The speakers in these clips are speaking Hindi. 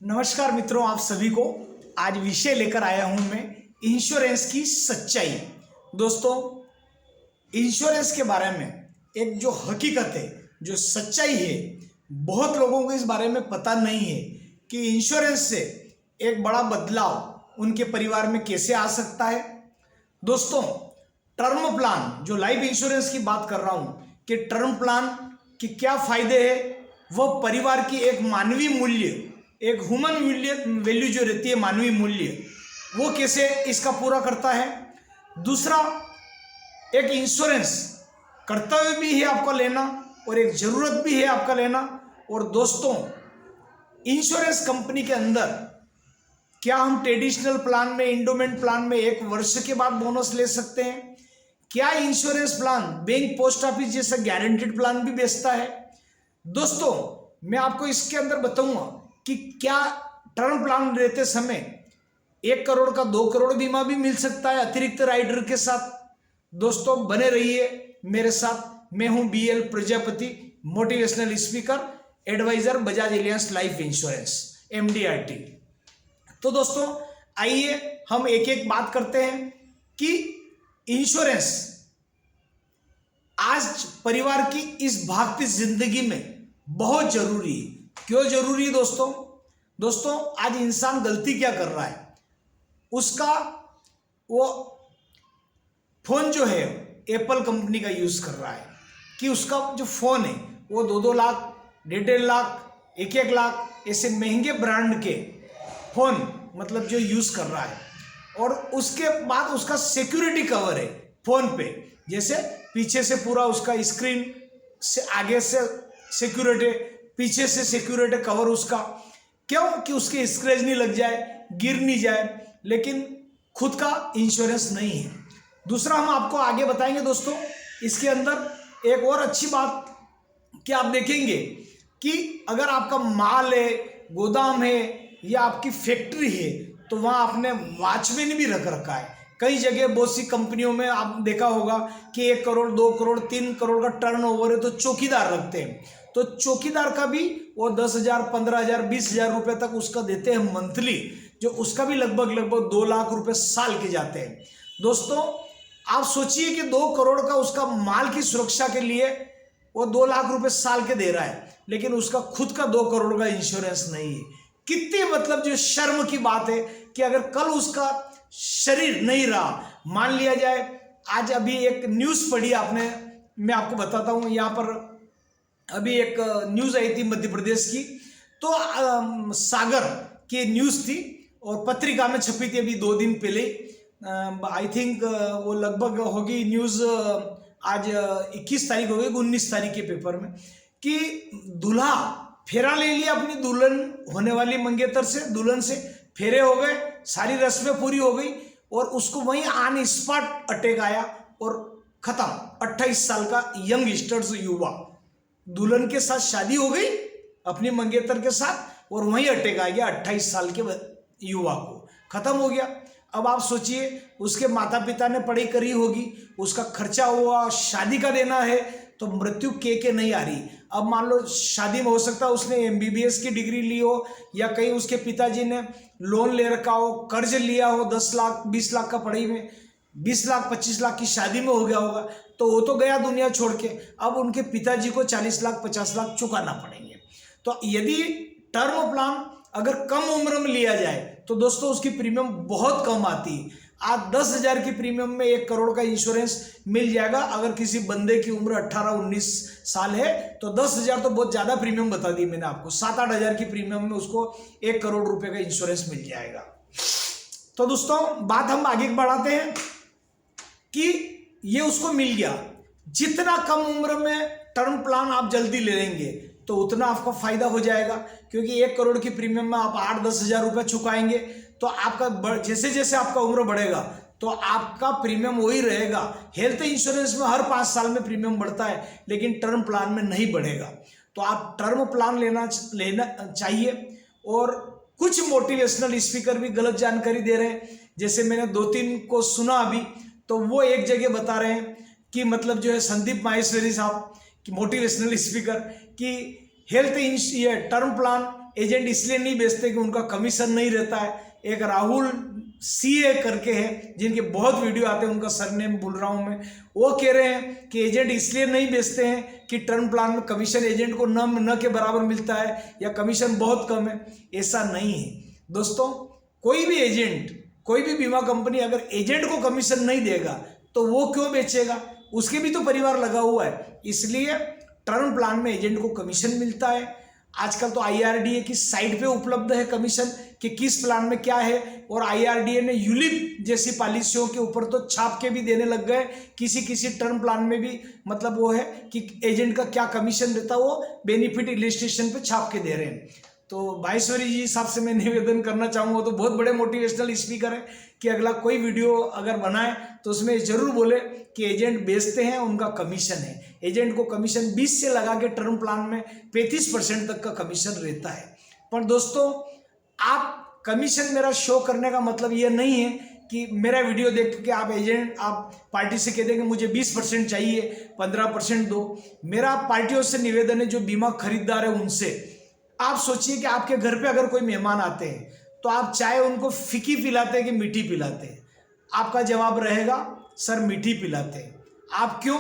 नमस्कार मित्रों, आप सभी को आज विषय लेकर आया हूं मैं इंश्योरेंस की सच्चाई। दोस्तों, इंश्योरेंस के बारे में एक जो हकीकत है, जो सच्चाई है, बहुत लोगों को इस बारे में पता नहीं है कि इंश्योरेंस से एक बड़ा बदलाव उनके परिवार में कैसे आ सकता है। दोस्तों, टर्म प्लान, जो लाइफ इंश्योरेंस की बात कर रहा हूं कि टर्म प्लान के क्या फायदे हैं, वह परिवार की एक मानवीय मूल्य, एक ह्यूमन वैल्यू जो रहती है, मानवीय मूल्य, वो कैसे इसका पूरा करता है। दूसरा, एक इंश्योरेंस कर्तव्य भी है आपका लेना और एक ज़रूरत भी है आपका लेना। और दोस्तों, इंश्योरेंस कंपनी के अंदर क्या हम ट्रेडिशनल प्लान में, इंडोमेंट प्लान में 1 वर्ष के बाद बोनस ले सकते हैं? क्या insurance plan bank, post office जैसा गारंटेड प्लान भी बेचता है? दोस्तों, मैं आपको इसके अंदर बताऊंगा कि क्या टर्म प्लान लेते समय 1 करोड़ का 2 करोड़ बीमा भी मिल सकता है अतिरिक्त राइडर के साथ। दोस्तों, बने रहिए मेरे साथ। मैं हूं BL Prajapati, motivational speaker, advisor, Bajaj Allianz life insurance, MDRT। तो दोस्तों, आइए हम एक एक बात करते हैं कि इंश्योरेंस आज परिवार की इस भागती जिंदगी में बहुत जरूरी है। क्यों जरूरी है दोस्तों, आज इंसान गलती क्या कर रहा है, उसका वो फोन जो है एप्पल कंपनी का यूज कर रहा है कि उसका जो फोन है वो 2-2 लाख, 1.5 लाख, 1-1 लाख ऐसे महंगे ब्रांड के फोन मतलब जो यूज कर रहा है। और उसके बाद उसका सिक्योरिटी कवर है फोन पे, जैसे पीछे से पूरा उसका स्क्रीन से आगे से सिक्योरिटी, पीछे से सिक्योरिटी कवर उसका, क्यों कि उसके स्क्रैच नहीं लग जाए, गिर नहीं जाए, लेकिन खुद का इंश्योरेंस नहीं है। दूसरा हम आपको आगे बताएंगे दोस्तों। इसके अंदर एक और अच्छी बात कि आप देखेंगे कि अगर आपका माल है, गोदाम है या आपकी फैक्ट्री है, तो वहाँ आपने वॉचमैन भी रख रखा है। कई जगह बहुत सी कंपनियों में आप देखा होगा कि 1 करोड़, 2 करोड़, 3 करोड़ का टर्नओवर है तो चौकीदार रखते हैं। तो चौकीदार का भी वो 10,000, 15,000, 20,000 रुपये तक उसका देते हैं मंथली, जो उसका भी लगभग 2 लाख रुपए साल के जाते हैं। दोस्तों, आप सोचिए कि 2 करोड़ का उसका माल की सुरक्षा के लिए वो 2 लाख रुपए साल के दे रहा है, लेकिन उसका खुद का 2 करोड़ का इंश्योरेंस नहीं है। कितनी मतलब जो शर्म की बात है कि अगर कल उसका शरीर नहीं रहा, मान लिया जाए, आज अभी एक न्यूज़ पढ़ी आपने, मैं आपको बताता हूँ। यहाँ पर अभी एक न्यूज़ आई थी मध्य प्रदेश की, तो सागर की न्यूज़ थी और पत्रिका में छपी थी अभी 2 दिन पहले। आई थिंक वो लगभग होगी न्यूज़ आज 21 तारीख हो गई, 19 तारीख के पेपर में, कि दूल्हा फेरा ले लिया अपनी दुल्हन होने वाली मंगेतर से, दुल्हन से फेरे हो गए, सारी रस्में पूरी हो गई और उसको वहीं ऑन स्पॉट अटैक आया और खत्म। 28 साल का यंगस्टर्स युवा, दुल्हन के साथ शादी हो गई अपनी मंगेतर के साथ और वहीं अटैक आ गया 28 साल के युवा को, खत्म हो गया। अब आप सोचिए, उसके माता पिता ने पढ़ाई करी होगी, उसका खर्चा हुआ, शादी का देना है, तो मृत्यु के नहीं आ रही। अब मान लो शादी में हो सकता है उसने MBBS की डिग्री ली हो, या कहीं उसके पिताजी ने लोन ले रखा हो, कर्ज लिया हो 10 लाख, 20 लाख का पढ़ाई में, 20 लाख, 25 लाख की शादी में हो गया होगा, तो वो तो गया दुनिया छोड़ के। अब उनके पिताजी को 40 लाख, 50 लाख चुकाना पड़ेंगे। तो यदि टर्म प्लान अगर कम उम्र में लिया जाए तो दोस्तों उसकी प्रीमियम बहुत कम आती है। आज 10,000 की प्रीमियम में 1 करोड़ का इंश्योरेंस मिल जाएगा। अगर किसी बंदे की उम्र 18-19 साल है तो 10,000 तो बहुत ज़्यादा प्रीमियम बता दी मैंने आपको। 7-8 हज़ार की प्रीमियम में उसको 1 करोड़ रुपए का इंश्योरेंस मिल जाएगा। तो दोस्तों, बात हम आगे बढ़ाते हैं कि ये उसको मिल गया। जितना कम उम्र में टर्म प्लान आप जल्दी ले लेंगे तो उतना आपका फायदा हो जाएगा, क्योंकि 1 करोड़ की प्रीमियम में आप 8-10 हज़ार रुपये चुकाएंगे तो आपका जैसे जैसे आपका उम्र बढ़ेगा तो आपका प्रीमियम वही रहेगा। हेल्थ इंश्योरेंस में हर 5 साल में प्रीमियम बढ़ता है, लेकिन टर्म प्लान में नहीं बढ़ेगा। तो आप टर्म प्लान लेना चाहिए। और कुछ मोटिवेशनल स्पीकर भी गलत जानकारी दे रहे हैं, जैसे मैंने 2-3 को सुना अभी, तो वो एक जगह बता रहे हैं कि मतलब जो है संदीप माहेश्वरी साहब कि मोटिवेशनल स्पीकर कि हेल्थ ये टर्म प्लान एजेंट इसलिए नहीं बेचते कि उनका कमीशन नहीं रहता है। एक राहुल सीए करके है, जिनके बहुत वीडियो आते हैं, उनका सरनेम भूल रहा हूं मैं, वो कह रहे हैं कि एजेंट इसलिए नहीं बेचते हैं कि टर्म प्लान में कमीशन एजेंट को न के बराबर मिलता है या कमीशन बहुत कम है। ऐसा नहीं है दोस्तों। कोई भी एजेंट, कोई भी बीमा कंपनी अगर एजेंट को कमीशन नहीं देगा तो वो क्यों बेचेगा? उसके भी तो परिवार लगा हुआ है। इसलिए टर्म प्लान में एजेंट को कमीशन मिलता है। आजकल तो IRDA की साइट पे उपलब्ध है कमीशन कि किस प्लान में क्या है, और IRDA ने यूलिप जैसी पॉलिसियों के ऊपर तो छाप के भी देने लग गए। किसी किसी टर्म प्लान में भी मतलब वो है कि एजेंट का क्या कमीशन रहता है, वो बेनिफिट इलिस्ट्रेशन पे छाप के दे रहे हैं। तो भाईश्वरी जी साहब से मैं निवेदन करना चाहूँगा, तो बहुत बड़े मोटिवेशनल स्पीकर है, कि अगला कोई वीडियो अगर बनाए तो उसमें जरूर बोले कि एजेंट बेचते हैं, उनका कमीशन है। एजेंट को कमीशन 20 से लगा के टर्म प्लान में 35% तक का कमीशन रहता है। पर दोस्तों, आप कमीशन मेरा शो करने का मतलब ये नहीं है कि मेरा वीडियो देख के आप एजेंट, आप पार्टी से कह देंगे मुझे 20% चाहिए, 15% दो। मेरा पार्टियों से निवेदन है, जो बीमा खरीदार है उनसे, आप सोचिए कि आपके घर पे अगर कोई मेहमान आते हैं तो आप चाय उनको फीकी पिलाते हैं कि मीठी पिलाते हैं? आपका जवाब रहेगा सर मीठी पिलाते हैं। आप क्यों?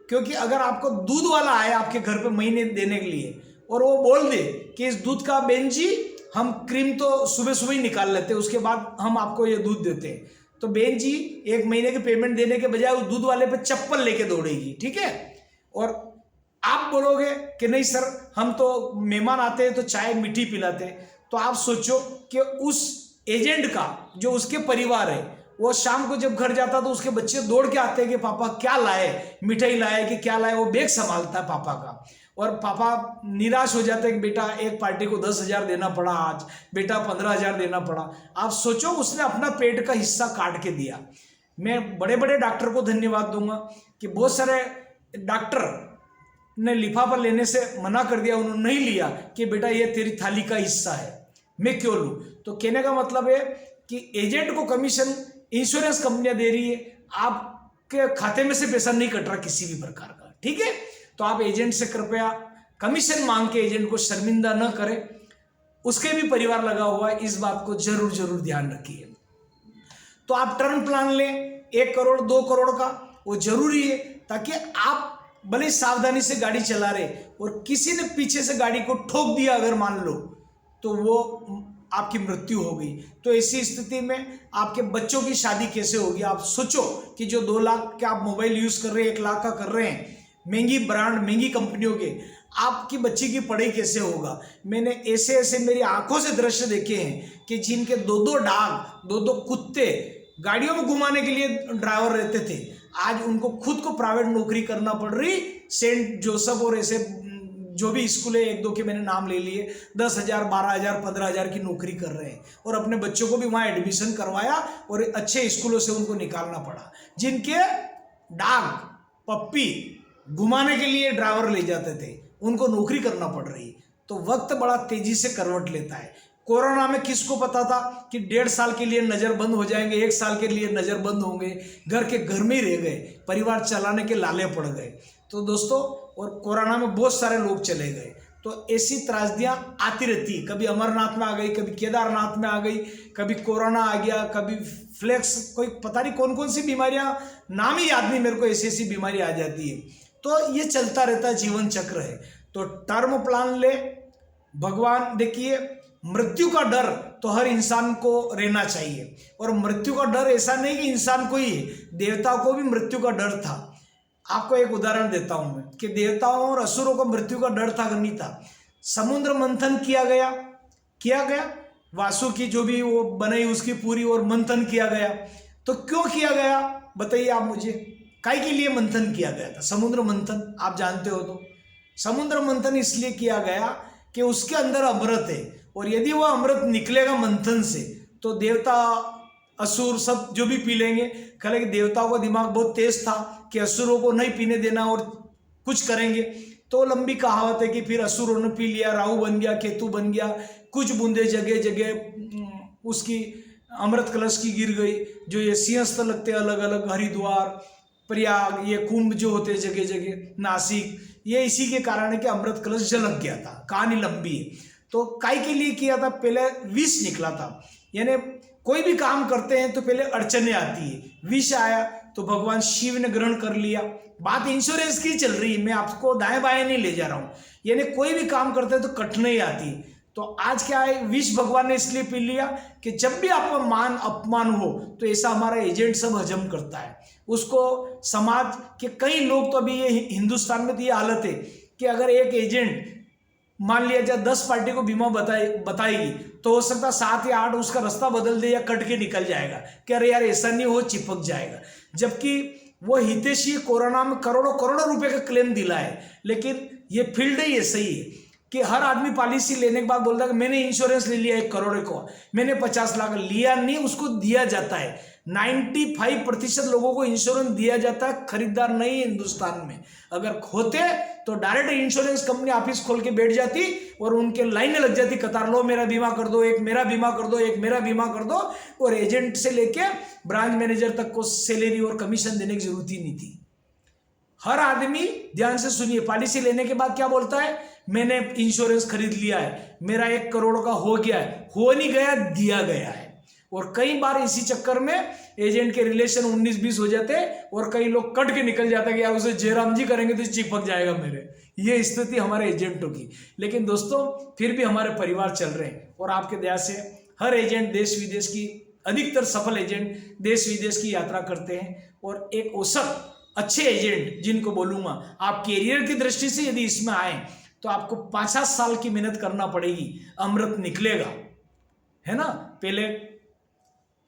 क्योंकि अगर आपको दूध वाला आए आपके घर पे महीने देने के लिए और वो बोल दे कि इस दूध का बहन जी हम क्रीम तो सुबह सुबह ही निकाल लेते हैं, उसके बाद हम आपको ये दूध देते हैं, तो बहन जी 1 महीने के पेमेंट देने के बजाय उस दूध वाले पे चप्पल लेके दौड़ेगी, ठीक है? और आप बोलोगे कि नहीं सर हम तो मेहमान आते हैं तो चाय मीठी पिलाते हैं। तो आप सोचो कि उस एजेंट का जो उसके परिवार है, वो शाम को जब घर जाता तो उसके बच्चे दौड़ के आते हैं कि पापा क्या लाए, मिठाई लाए कि क्या लाए, वो बैग संभालता है पापा का, और पापा निराश हो जाते हैं कि बेटा एक पार्टी को 10,000 देना पड़ा, आज बेटा 15,000 देना पड़ा। आप सोचो उसने अपना पेट का हिस्सा काट के दिया। मैं बड़े बड़े डॉक्टर को धन्यवाद दूंगा कि बहुत सारे डॉक्टर ने लिफाफा लेने से मना कर दिया, उन्होंने नहीं लिया कि बेटा ये तेरी थाली का हिस्सा है, मैं क्यों लूँ। तो कहने का मतलब है कि एजेंट को कमीशन इंश्योरेंस कंपनियां दे रही है, आपके खाते में से पैसा नहीं कट रहा किसी भी प्रकार का, ठीक है? तो आप एजेंट से कृपया कमीशन मांग के एजेंट को शर्मिंदा न करें, उसके भी परिवार लगा हुआ है, इस बात को जरूर जरूर ध्यान रखिए। तो आप टर्म प्लान लें 1 करोड़ 2 करोड़ का, वो जरूरी है, ताकि आप भले सावधानी से गाड़ी चला रहे और किसी ने पीछे से गाड़ी को ठोक दिया अगर मान लो, तो वो आपकी मृत्यु हो गई, तो ऐसी स्थिति में आपके बच्चों की शादी कैसे होगी? आप सोचो कि जो 2 लाख के आप मोबाइल यूज कर रहे हैं, 1 लाख का कर रहे हैं, महंगी ब्रांड महंगी कंपनियों के, आपकी बच्ची की पढ़ाई कैसे होगा? मैंने ऐसे ऐसे मेरी आंखों से दृश्य देखे हैं कि जिनके 2-2 डॉग 2-2 कुत्ते गाड़ियों में घुमाने के लिए ड्राइवर रहते थे, आज उनको खुद को प्राइवेट नौकरी करना पड़ रही। सेंट जोसेफ और ऐसे जो भी स्कूल है 1-2 के मैंने नाम ले लिए, 10,000 12,000 15,000 की नौकरी कर रहे हैं, और अपने बच्चों को भी वहाँ एडमिशन करवाया और अच्छे स्कूलों से उनको निकालना पड़ा। जिनके डॉग पप्पी घुमाने के लिए ड्राइवर ले जाते थे, उनको नौकरी करना पड़ रही। तो वक्त बड़ा तेजी से करवट लेता है। कोरोना में किसको पता था कि 1.5 साल के लिए नज़र बंद हो जाएंगे, 1 साल के लिए नज़र बंद होंगे, घर के घर में ही रह गए, परिवार चलाने के लाले पड़ गए। तो दोस्तों, और कोरोना में बहुत सारे लोग चले गए। तो ऐसी त्रासदियाँ आती रहती, कभी अमरनाथ में आ गई, कभी केदारनाथ में आ गई, कभी कोरोना आ गया, कभी फ्लैक्स, कोई पता नहीं कौन कौन सी बीमारियाँ, नाम ही याद नहीं मेरे को, ऐसी ऐसी बीमारी आ जाती है। तो ये चलता रहता है, जीवन चक्र है। तो टर्म प्लान ले, भगवान देखिए, मृत्यु का डर तो हर इंसान को रहना चाहिए, और मृत्यु का डर ऐसा नहीं कि इंसान को ही है, देवताओं को भी मृत्यु का डर था। आपको एक उदाहरण देता हूं मैं कि देवताओं और असुरों को मृत्यु का डर था कि नहीं था? समुद्र मंथन किया गया, वासुकी जो भी वो बनाई उसकी पूरी, और मंथन किया गया। तो क्यों किया गया बताइए आप मुझे, काय के लिए मंथन किया गया था? समुद्र मंथन आप जानते हो तो, समुद्र मंथन इसलिए किया गया कि उसके अंदर अमृत है, और यदि वह अमृत निकलेगा मंथन से तो देवता असुर सब जो भी पी लेंगे। कल देवताओं का दिमाग बहुत तेज था कि असुरों को नहीं पीने देना और कुछ करेंगे। तो लंबी कहावत है कि फिर असुरों ने पी लिया, राहु बन गया, केतु बन गया, कुछ बूंदे जगह जगह उसकी अमृत कलश की गिर गई। जो ये सिंहस्थ लगते अलग अलग, हरिद्वार, प्रयाग, ये कुंभ जो होते जगह जगह, नासिक, ये इसी के कारण है कि अमृत कलश झलक गया था। कहानी लंबी है। तो काय के लिए किया था, पहले विष निकला था। यानी कोई भी काम करते हैं तो पहले अड़चने आती है, विष आया तो भगवान शिव ने ग्रहण कर लिया। बात इंश्योरेंस की चल रही है, मैं आपको दाएं बाएं नहीं ले जा रहा हूं। यानी कोई भी काम करते हैं तो कठिनाई आती है। तो आज क्या है, विष भगवान ने इसलिए पी लिया कि जब भी आपका मान अपमान हो तो ऐसा हमारा एजेंट सब हजम करता है उसको। समाज के कई लोग तो अभी ये हिंदुस्तान में तो ये हालत है कि अगर एक एजेंट मान लिया जाए 10 पार्टी को बीमा बताएगी तो हो सकता 7 या 8 उसका रास्ता बदल दे या कट के निकल जाएगा कि अरे यार ऐसा नहीं हो, चिपक जाएगा। जबकि वो हितैषी कोरोना में करोड़ों करोड़ों रुपए का क्लेम दिला है, लेकिन ये फील्ड ही ऐसा ही है कि हर आदमी पॉलिसी लेने के बाद बोलता है कि मैंने इंश्योरेंस ले लिया 1 करोड़ को, मैंने 50 लाख लिया नहीं, उसको दिया जाता है। 95% लोगों को इंश्योरेंस दिया जाता है, खरीदार नहीं है हिंदुस्तान में। अगर होते तो डायरेक्ट इंश्योरेंस कंपनी ऑफिस खोल के बैठ जाती और उनके लाइनें लग जाती, कतार लो मेरा बीमा कर दो, एक मेरा बीमा कर दो, एक मेरा बीमा कर दो, और एजेंट से लेके ब्रांच मैनेजर तक को सैलरी और कमीशन देने की जरूरत ही नहीं थी। हर आदमी ध्यान से सुनिए, पॉलिसी लेने के बाद क्या बोलता है, मैंने इंश्योरेंस खरीद लिया है, मेरा 1 करोड़ का हो गया है, हो नहीं गया, दिया गया है। और कई बार इसी चक्कर में एजेंट के रिलेशन 19-20 हो जाते और कई लोग कट के निकल जाते कि यार उसे जयराम जी करेंगे तो चिपक जाएगा मेरे। ये स्थिति हमारे एजेंटों की। लेकिन दोस्तों फिर भी हमारे परिवार चल रहे हैं और आपके दया से हर एजेंट देश विदेश की, अधिकतर सफल एजेंट देश विदेश की यात्रा करते हैं। और एक औसत अच्छे एजेंट जिनको बोलूंगा, आप कैरियर की दृष्टि से यदि इसमें आए तो आपको 5-7 साल की मेहनत करना पड़ेगी, अमृत निकलेगा, है ना। पहले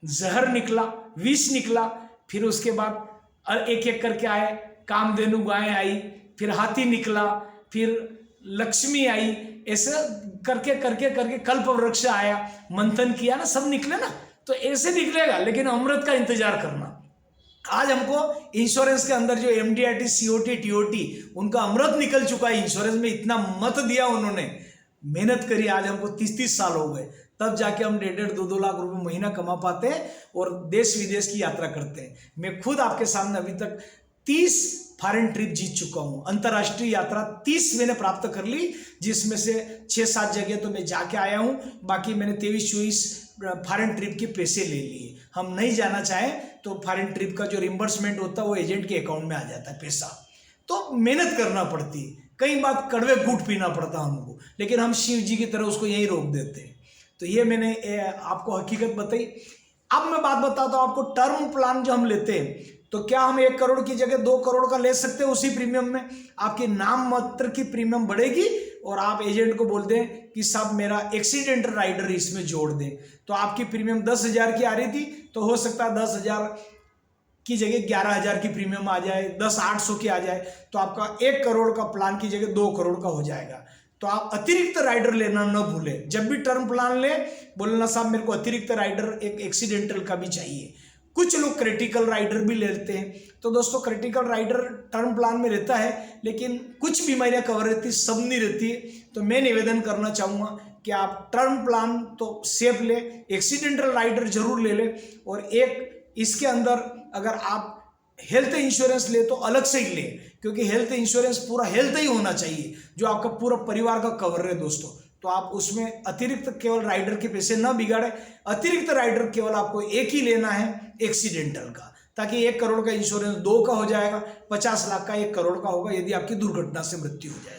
जहर निकला, विष निकला, फिर उसके बाद एक एक करके आए, कामधेनु गाय आई, फिर हाथी निकला, फिर लक्ष्मी आई, ऐसे करके करके करके कल्प वृक्ष आया, मंथन किया ना, सब निकले ना, तो ऐसे निकलेगा। लेकिन अमृत का इंतजार करना। आज हमको इंश्योरेंस के अंदर जो MDRT, COT, TOT, उनका अमृत निकल चुका है। इंश्योरेंस में इतना मत दिया उन्होंने, मेहनत करी, आज हमको 30-30 साल हो गए, तब जाके हम 1.5-2 लाख रुपए महीना कमा पाते हैं और देश विदेश की यात्रा करते हैं। मैं खुद आपके सामने अभी तक 30 फॉरेन ट्रिप जीत चुका हूं। अंतर्राष्ट्रीय यात्रा 30 मैंने प्राप्त कर ली, जिसमें से 6-7 जगह तो मैं जाके आया हूं, बाकी मैंने 23-24 फॉरेन ट्रिप के पैसे ले लिए। हम नहीं जाना चाहें तो फॉरेन ट्रिप का जो रिम्बर्समेंट होता है वो एजेंट के अकाउंट में आ जाता है पैसा। तो मेहनत करना पड़ती है, कई बार कड़वे घूंट पीना पड़ता हमको, लेकिन हम शिव जी की तरह उसको यहीं रोक देते हैं। तो ये मैंने आपको हकीकत बताई। अब मैं बात बताता हूँ आपको, टर्म प्लान जो हम लेते हैं तो क्या हम 1 करोड़ की जगह 2 करोड़ का ले सकते हैं उसी प्रीमियम में। आपकी नाम मात्र की प्रीमियम बढ़ेगी और आप एजेंट को बोल दें कि साहब मेरा एक्सीडेंटल राइडर इसमें जोड़ दें, तो आपकी प्रीमियम 10,000 की आ रही थी तो हो सकता है 10,000 की जगह 11,000 की प्रीमियम आ जाए, 10,800 की आ जाए, तो आपका 1 करोड़ का प्लान की जगह 2 करोड़ का हो जाएगा। तो आप अतिरिक्त राइडर लेना न भूलें। जब भी टर्म प्लान ले, बोलना साहब मेरे को अतिरिक्त राइडर एक एक्सीडेंटल का भी चाहिए। कुछ लोग क्रिटिकल राइडर भी लेते हैं। तो दोस्तों क्रिटिकल राइडर टर्म प्लान में रहता है, लेकिन कुछ बीमारियां कवर रहती, सब नहीं रहती है। तो मैं निवेदन करना चाहूँगा कि आप टर्म प्लान तो सेफ ले, एक्सीडेंटल राइडर जरूर ले ले, और एक इसके अंदर अगर आप हेल्थ इंश्योरेंस ले तो अलग से ही ले, क्योंकि हेल्थ इंश्योरेंस पूरा हेल्थ ही होना चाहिए जो आपका पूरा परिवार का कवर है दोस्तों। तो आप उसमें अतिरिक्त केवल राइडर के पैसे न बिगाड़े, अतिरिक्त राइडर केवल आपको एक ही लेना है एक्सीडेंटल का, ताकि 1 करोड़ का इंश्योरेंस 2 का हो जाएगा, 50 लाख का 1 करोड़ का होगा यदि आपकी दुर्घटना से मृत्यु हो जाए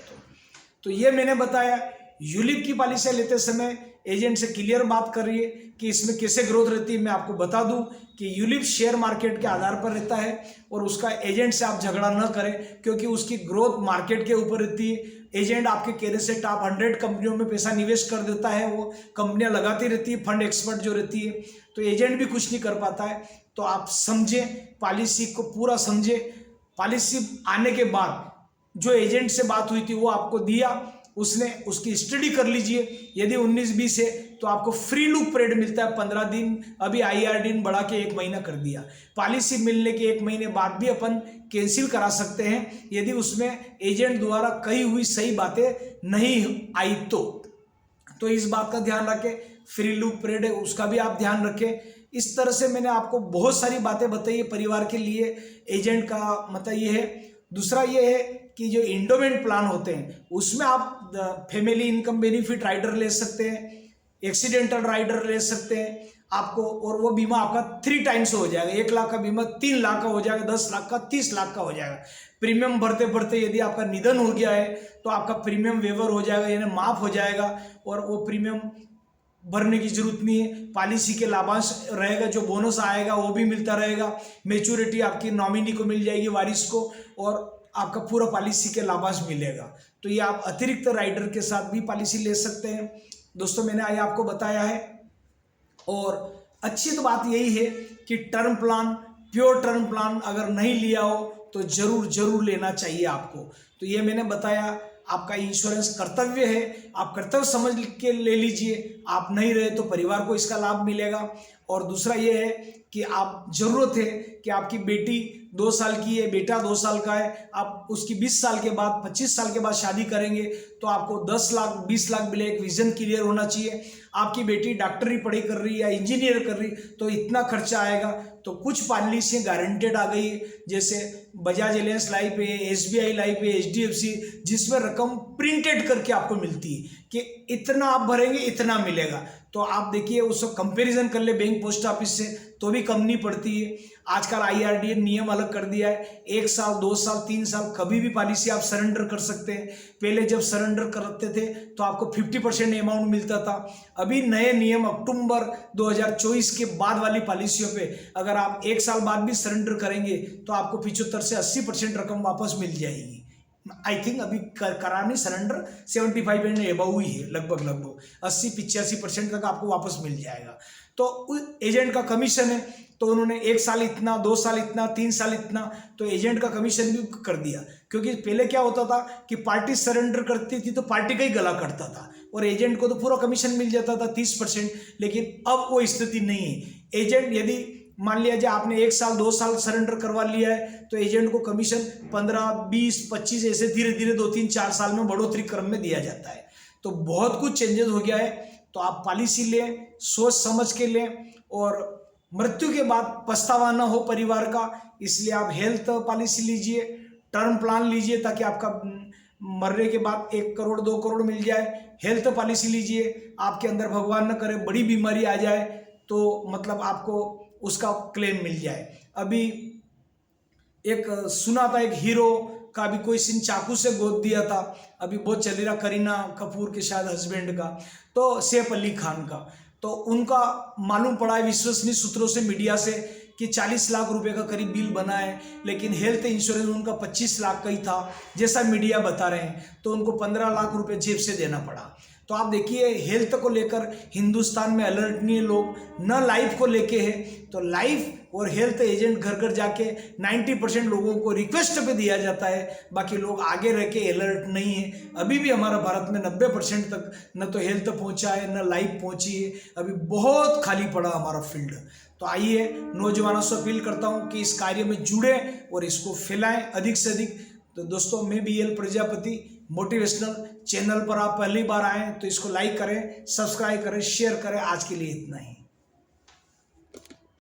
तो ये मैंने बताया। यूलिप की पॉलिसी लेते समय एजेंट से क्लियर बात करिए कि इसमें कैसे ग्रोथ रहती है। मैं आपको बता दूं कि यूलिप शेयर मार्केट के आधार पर रहता है और उसका एजेंट से आप झगड़ा न करें, क्योंकि उसकी ग्रोथ मार्केट के ऊपर रहती है। एजेंट आपके कहने से टॉप 100 कंपनियों में पैसा निवेश कर देता है, वो कंपनियां लगाती रहती है, फंड एक्सपर्ट जो रहती है, तो एजेंट भी कुछ नहीं कर पाता है। तो आप समझें, पॉलिसी को पूरा समझें। पॉलिसी आने के बाद जो एजेंट से बात हुई थी वो आपको दिया, उसने उसकी स्टडी कर लीजिए। यदि 19-20 है तो आपको फ्री लूप पीरियड मिलता है 15 दिन, अभी IRD बढ़ा के 1 महीना कर दिया। पॉलिसी मिलने के 1 महीने बाद भी अपन कैंसिल करा सकते हैं यदि उसमें एजेंट द्वारा कही हुई सही बातें नहीं आई तो इस बात का ध्यान रखें। फ्री लूप पीरियड है उसका भी आप ध्यान रखें। इस तरह से मैंने आपको बहुत सारी बातें बताई है परिवार के लिए। एजेंट का मतलब ये है। दूसरा ये है कि जो इंडोमेंट प्लान होते हैं उसमें आप फैमिली इनकम बेनिफिट राइडर ले सकते हैं, एक्सीडेंटल राइडर ले सकते हैं आपको, और वो बीमा आपका 3 टाइम्स हो जाएगा। 1 लाख का बीमा 3 लाख का हो जाएगा, 10 लाख का 30 लाख का हो जाएगा। प्रीमियम भरते भरते यदि आपका निधन हो गया है तो आपका प्रीमियम वेवर हो जाएगा, यानी माफ हो जाएगा, और वो प्रीमियम भरने की जरूरत नहीं है। पॉलिसी के लाभांश रहेगा, जो बोनस आएगा वो भी मिलता रहेगा। मैच्योरिटी आपकी नॉमिनी को मिल जाएगी, वारिस को, और आपका पूरा पॉलिसी के लाभांश मिलेगा। तो ये आप अतिरिक्त राइडर के साथ भी पॉलिसी ले सकते हैं। दोस्तों मैंने आज आपको बताया है, और अच्छी तो बात यही है कि term plan, pure term plan अगर नहीं लिया हो तो जरूर लेना चाहिए आपको। तो ये मैंने बताया, आपका इंश्योरेंस कर्तव्य है, आप कर्तव्य समझ के ले लीजिए। आप नहीं रहे तो परिवार को इसका लाभ मिलेगा। और दूसरा ये है कि आप जरूरत है कि आपकी बेटी 2 साल की है, बेटा 2 साल का है, आप उसकी 20 साल के बाद 25 साल के बाद शादी करेंगे तो आपको 10 लाख 20 लाख मिले। एक विजन क्लियर होना चाहिए। आपकी बेटी डॉक्टरी पढ़ाई कर रही है या इंजीनियर कर रही तो इतना खर्चा आएगा। तो कुछ पॉलिसियाँ गारंटेड आ गई है, जैसे बजाज एलियंस लाइफ है, SBI लाइफ है, HDFC, जिसमें रकम प्रिंटेड करके आपको मिलती है कि इतना आप भरेंगे इतना मिलेगा। तो आप देखिए उसको कंपैरिजन कर ले बैंक पोस्ट ऑफिस से तो भी कम नहीं पड़ती है। आजकल IRDA नियम अलग कर दिया है, 1 साल 2 साल 3 साल कभी भी पॉलिसी आप सरेंडर कर सकते हैं। पहले जब सरेंडर करते थे तो आपको 50% अमाउंट मिलता था। अभी नए नियम अक्टूबर 2024 के बाद वाली पॉलिसियों पे अगर आप 1 साल बाद भी सरेंडर करेंगे तो आपको 75 से 80% रकम वापस मिल जाएगी। आई थिंक अभी करानी सरेंडर 75 एंड एबव ही है, लगभग 80-85% तक आपको वापस मिल जाएगा। तो एजेंट का कमीशन है, तो उन्होंने 1 साल इतना, 2 साल इतना, 3 साल इतना, तो एजेंट का कमीशन भी कर दिया। क्योंकि पहले क्या होता था कि पार्टी सरेंडर करती थी तो पार्टी का ही गला कटता था और एजेंट को तो पूरा कमीशन मिल जाता था 30%। लेकिन अब वो स्थिति नहीं है। एजेंट यदि मान लिया जाए आपने 1 साल 2 साल सरेंडर करवा लिया है तो एजेंट को कमीशन 15, 20, 25 ऐसे धीरे धीरे 2, 3, 4 साल में बढ़ोतरी क्रम में दिया जाता है। तो बहुत कुछ चेंजेस हो गया है। तो आप पॉलिसी लें, सोच समझ के लें, और मृत्यु के बाद पछतावा ना हो परिवार का, इसलिए आप हेल्थ पॉलिसी लीजिए, टर्म प्लान लीजिए ताकि आपका मरने के बाद 1 करोड़ 2 करोड़ मिल जाए। हेल्थ पॉलिसी लीजिए, आपके अंदर भगवान न करे बड़ी बीमारी आ जाए तो मतलब आपको उसका क्लेम मिल जाए। अभी एक सुना था, एक हीरो का भी कोई सीन चाकू से गोद दिया था, अभी बहुत चल रहा, करीना कपूर के शायद हस्बैंड का, तो सैफ अली खान का। तो उनका मालूम पड़ा है विश्वसनीय सूत्रों से, मीडिया से, कि 40 लाख रुपए का करीब बिल बना है, लेकिन हेल्थ इंश्योरेंस उनका 25 लाख का ही था जैसा मीडिया बता रहे हैं। तो उनको 15 लाख रुपए जेब से देना पड़ा। तो आप देखिए हेल्थ को लेकर हिंदुस्तान में अलर्ट नहीं है लोग, न लाइफ को लेके है। तो लाइफ और हेल्थ एजेंट घर घर जाके 90% लोगों को रिक्वेस्ट पे दिया जाता है, बाकी लोग आगे रह के अलर्ट नहीं है। अभी भी हमारा भारत में 90% तक न तो हेल्थ पहुंचा है न लाइफ पहुंची है, अभी बहुत खाली पड़ा हमारा फील्ड। तो आइए नौजवानों से अपील करता हूं कि इस कार्य में जुड़े और इसको फैलाएं अधिक से अधिक। तो दोस्तों मैं BL प्रजापति मोटिवेशनल चैनल पर आप पहली बार आए तो इसको लाइक करें, सब्सक्राइब करें, शेयर करें। आज के लिए इतना ही।